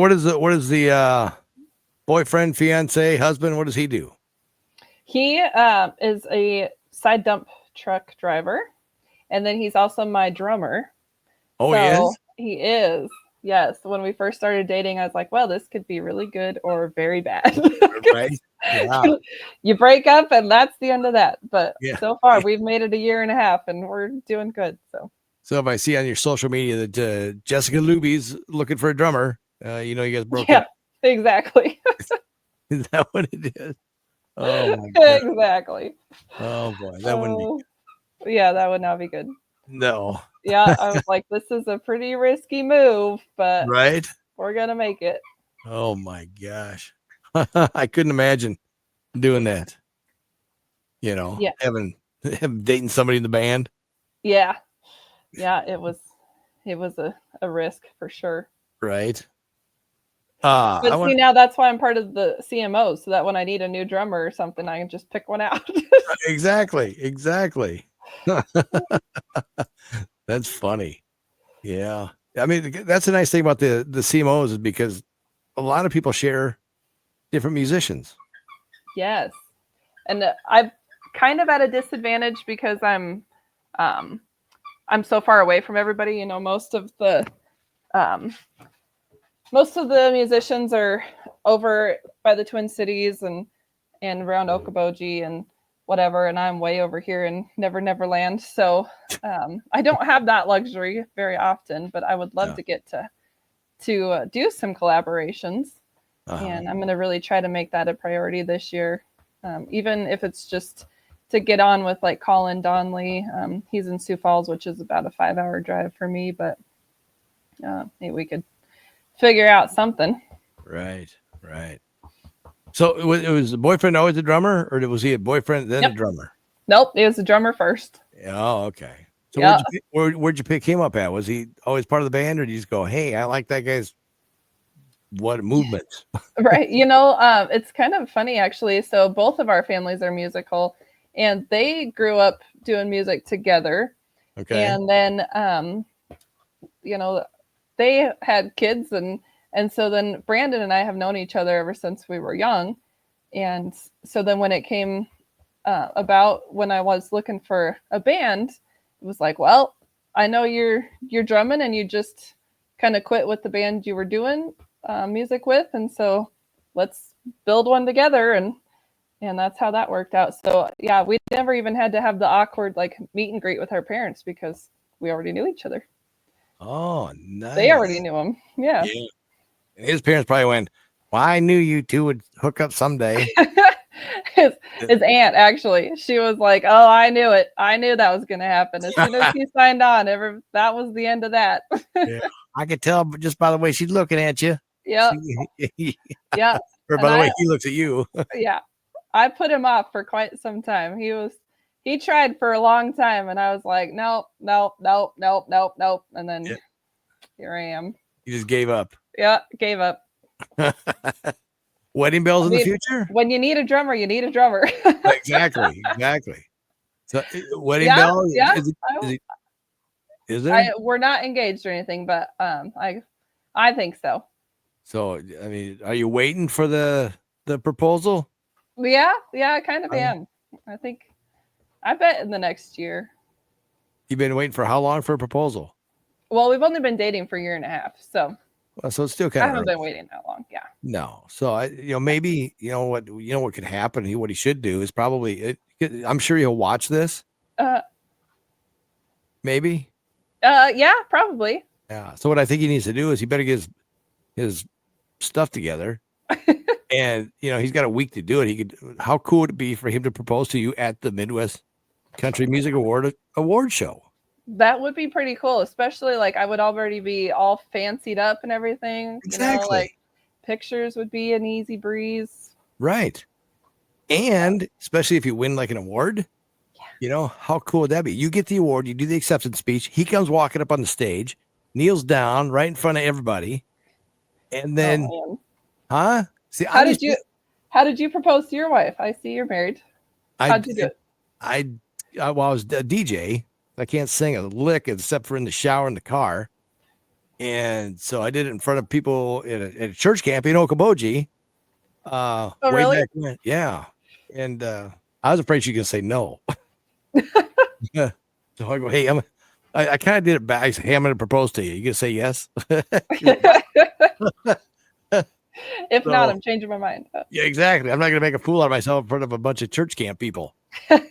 What is the boyfriend, fiance, husband? What does he do? He is a side dump truck driver, and then he's also my drummer. Oh, he So is? he is. Yes. When we first started dating, I was like, well, this could be really good or very bad. Right. Yeah. You break up and that's the end of that. But Yeah. so far, we've made it a year and a half and we're doing good. So, So if I see on your social media that Jessica Loobey's looking for a drummer, you guys broke yeah, up. exactly. Is that what it is? Oh my God. exactly. Oh boy, that wouldn't be Oh, yeah, that would not be good. no. Yeah, I was like, this is a pretty risky move, but Right? we're going to make it. Oh my gosh. I couldn't imagine doing that. Yeah. Having dating somebody in the band. Yeah. Yeah, it was a risk for sure. Right. I But see, want now that's why I'm part of the CMO, so that when I need a new drummer or something, I can just pick one out. exactly. That's funny. Yeah. I mean, that's a nice thing about the CMOs is because a lot of people share different musicians. yes, and I'm kind of at a disadvantage because um, I'm so far away from everybody. Um, most of the musicians are over by the Twin Cities and around Okoboji and whatever, and I'm way over here in Never Land. So I don't have that luxury very often, but I would love Yeah. to get to do some collaborations, Uh-huh. and I'm going to really try to make that a priority this year, even if it's just to get on with like Colin Donley. He's in Sioux Falls, which is about a 5-hour drive for me, but maybe we could figure out something. Right. So it was the boyfriend always a drummer, or was he a boyfriend then a Yep. drummer? Nope, he was a drummer first. Oh, okay. So Yeah. where'd you pick him up at? Was he always part of the band, or did you just go, "Hey, I like that guy's what movements"? Right. It's kind of funny actually. So both of our families are musical, and they grew up doing music together. Okay. And then, you know, they had kids, and so then Brandon and I have known each other ever since we were young. And so then when it came about when I was looking for a band, it was like, well, I know you're drumming and you just kind of quit with the band you were doing music with, and so let's build one together, and that's how that worked out. So yeah, we never even had to have the awkward like meet and greet with our parents because we already knew each other. Oh, They already nice. knew him. Yeah. Yeah. And his parents probably went, "Well, I knew you two would hook up someday." his his aunt actually, she was like, "Oh, I knew it. I knew that was going to happen. As soon as he signed on, that was the end of that." Yeah. I could tell just by the way she's looking at you. Yep. Yeah. Or And by the way he looks at you. yeah, I put him off for quite some time. He tried for a long time, and I was like, nope, nope, nope, nope, nope, nope. And then Yeah. here I am. You just gave up. Yeah, gave up. Wedding bells I in the mean, future? when you need a drummer, you need a drummer. Exactly. So wedding yeah, bell yeah. is there? We're not engaged or anything, but I think so. So I mean, are you waiting for the proposal? Yeah, I kind of am. I bet in the next year. You've been waiting for how long for a proposal? Well, we've only been dating for a year and a half, so Well, so it's still I kind of haven't early. been waiting that long. Yeah. No. So maybe what could happen. What he should do is probably. I'm sure he'll watch this. Uh, Maybe. yeah, probably. Yeah. So what I think he needs to do is he better get his stuff together. And he's got a week to do it. How cool would it be for him to propose to you at the Midwest Country Music Award show? That would be pretty cool, especially like I would already be all fancied up and everything. Exactly. Like pictures would be an easy breeze. Right. And especially if you win like an award, how cool would that be? You get the award, you do the acceptance speech. He comes walking up on the stage, kneels down right in front of everybody. And then, huh? See, how did you propose to your wife? I see you're married. How'd you do it? I was a DJ. I can't sing a lick except for in the shower in the car. And so I did it in front of people at a church camp in Okoboji. Oh, Way really? back when. Yeah. And I was afraid she was gonna say no. Yeah. So I go, hey, I kind of did it back. I said, hey, I'm gonna propose to you. You gonna say yes? She's like, If not, so I'm changing my mind. yeah, exactly. I'm not gonna make a fool out of myself in front of a bunch of church camp people, because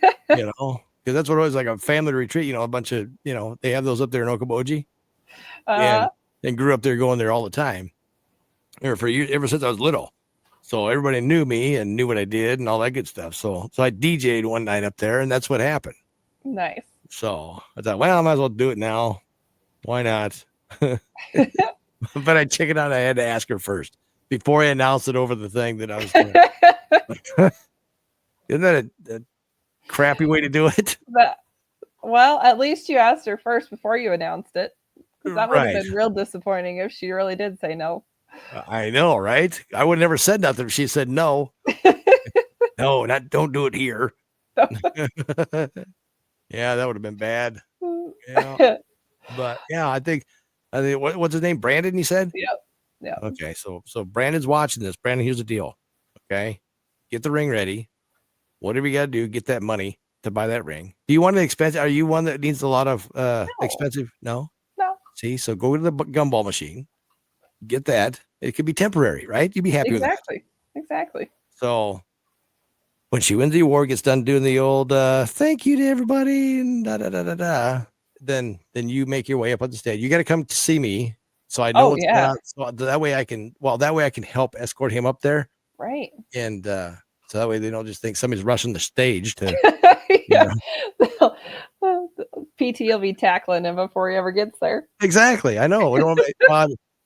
that's what it was, like a family retreat, a bunch of, they have those up there in Okoboji, and Uh, and grew up there going there all the time. Or for years, ever since I was little. So everybody knew me and knew what I did and all that good stuff. So I DJ'd one night up there, and that's what happened. nice. So I thought, well, I might as well do it now. Why not? But I chickened out. I had to ask her first before I announced it over the thing that I was doing. Isn't that a crappy way to do it? Well, at least you asked her first before you announced it. Because that would have Right. been real disappointing if she really did say no. I know, right? I would have never said nothing if she said no. No, don't do it here. Yeah, that would have been bad. Yeah. But yeah, I think what's his name? Brandon, you said? Yep. Yeah. Okay, so Brandon's watching this. Brandon, here's the deal. Okay. Get the ring ready. Whatever you gotta do, get that money to buy that ring. Do you want an expensive? Are you one that needs a lot of No. expensive? No. No. See, so go to the gumball machine, get that. It could be temporary, right? You'd be happy with that. Exactly. So when she wins the award, gets done doing the old thank you to everybody and da da da da da, then you make your way up on the stage. You got to come to see me so I know Oh, what's going yeah. on. So that way I can help escort him up there, Right. and so that way they don't just think somebody's rushing the stage to. Yeah. PT will be tackling him before he ever gets there. Exactly. I know. We don't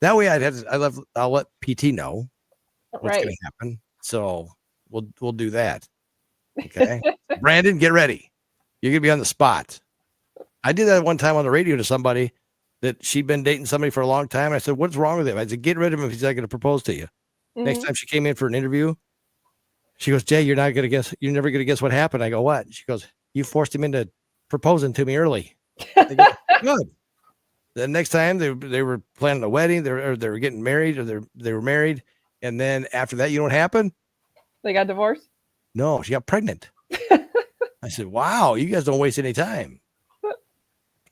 that way I'll let PT know what's going Right. to happen. So we'll do that. Okay. Brandon, get ready. You're gonna be on the spot. I did that one time on the radio to somebody that she'd been dating somebody for a long time. I said, what's wrong with him? I said, get rid of him if he's not going to propose to you. Next time she came in for an interview, she goes, Jay, you're never going to guess what happened. I go, what? She goes, you forced him into proposing to me early. I go, good. The next time they were planning a wedding, they were getting married, or they were married. And then after that, you know what happened? They got divorced? No, she got pregnant. I said, wow, you guys don't waste any time.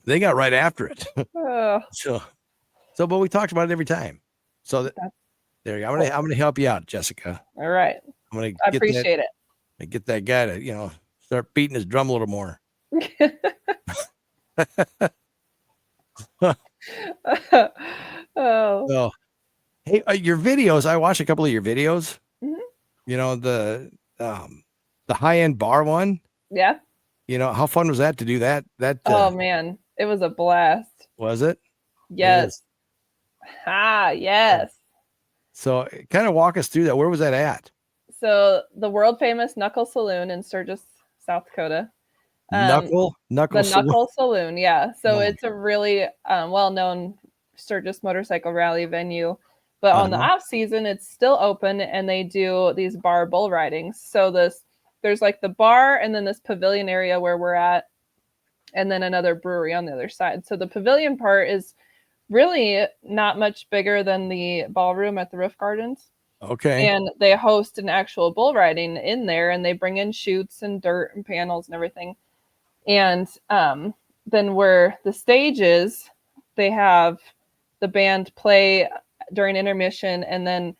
They got right after it. But we talked about it every time. So there you go. I'm gonna help you out, Jessica. All right. I appreciate it. Get that guy to, start beating his drum a little more. Oh. So, hey, your videos, I watched a couple of your videos. Mm-hmm. The high-end bar one. Yeah. How fun was that to do that? Oh man, it was a blast. Was it? Yes. Yes. So kind of walk us through that. Where was that at? So the world famous Knuckle Saloon in Sturgis, South Dakota. Knuckle Saloon. Yeah. So it's a really well-known Sturgis motorcycle rally venue. But on the off season, it's still open, and they do these bar bull ridings. So there's like the bar, and then this pavilion area where we're at, and then another brewery on the other side. So the pavilion part is really not much bigger than the ballroom at the Roof Gardens. Okay. And they host an actual bull riding in there, and they bring in chutes and dirt and panels and everything. And then where the stage is, they have the band play during intermission, and then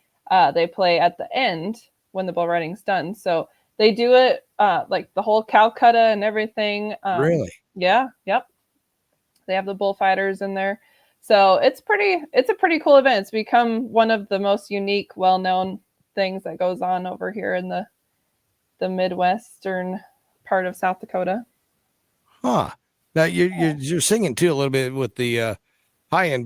they play at the end when the bull riding's done. So they do it like the whole Calcutta and everything. Really? Yeah. Yep. They have the bullfighters in there. So it's a pretty cool event. It's become one of the most unique, well-known things that goes on over here in the Midwestern part of South Dakota. Huh. Now you're singing too a little bit with the high-end